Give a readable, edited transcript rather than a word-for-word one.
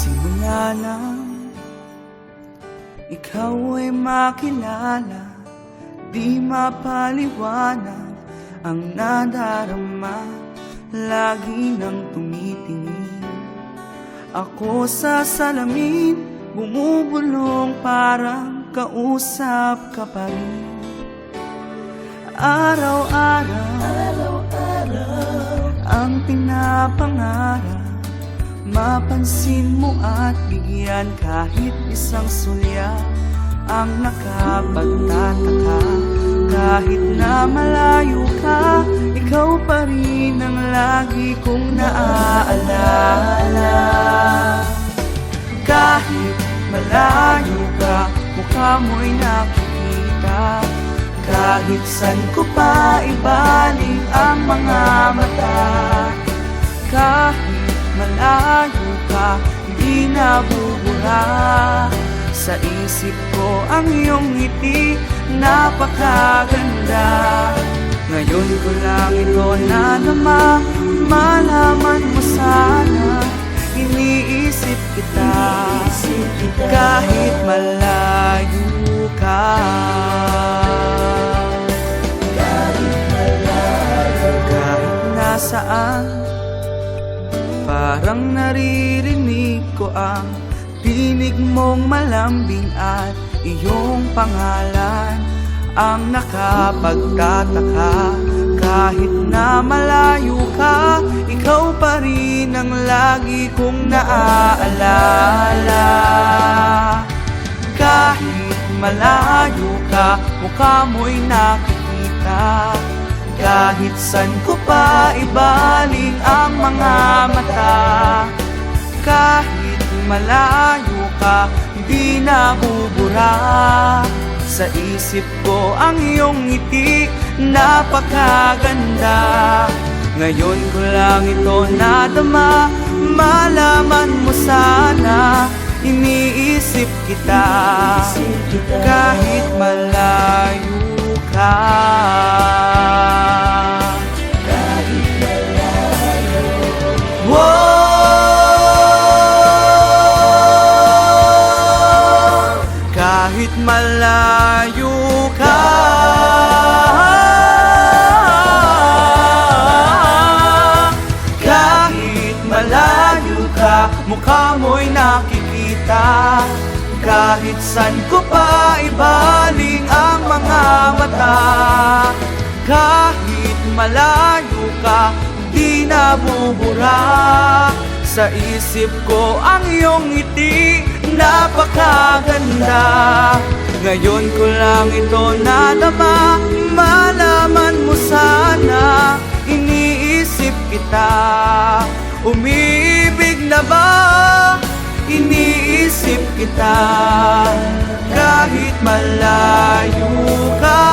Simula nang ikaw ay makilala, di mapaliwanag ang nadarama. Lagi nang tumitingin ako sa salamin, bumubulong parang kausap ka pa rin. Araw-araw ang pinapangarap, mapansin mo at bigyan kahit isang sulya ang nakapagtataka. Kahit na malayo ka, ikaw pa rin ang lagi kong naaalala. Kahit malayo ka, mukha mo'y nakikita. Kahit san ko pa ibaling ang mga mata. Kahit malayo ka, hindi nabubura. Sa isip ko ang iyong ngiti, napakaganda. Ngayon ko lang ito nadama, malaman mo sana. Iniisip kita, kahit malayo ka. Kahit nasaan, parang naririnig ko ang tinig mong malambing at iyong pangalan ang nakapagtataka. Kahit na malayo ka, ikaw pa rin ang lagi kong naaalala. Kahit malayo ka, mukha mo'y nakikita. Kahit san ko pa ibaling ang mga mata. Kahit malayo ka, hindi nabubura. Sa isip ko ang iyong ngiti, napakaganda. Ngayon ko lang ito nadama, malaman mo sana. Iniisip kita, kahit malayo ka. Kahit malayo. Wow! Kahit malayo ka, kahit malayo ka, mukha mo'y nakikita. Kahit san ko pa ibaling ang mga mata. Kahit malayo ka, di nabubura. Sa isip ko ang iyong ngiti, napakaganda. Ngayon ko lang ito nadama, malaman mo sana. Iniisip kita, umibig na ba? Iniisip kita, kahit malayo ka.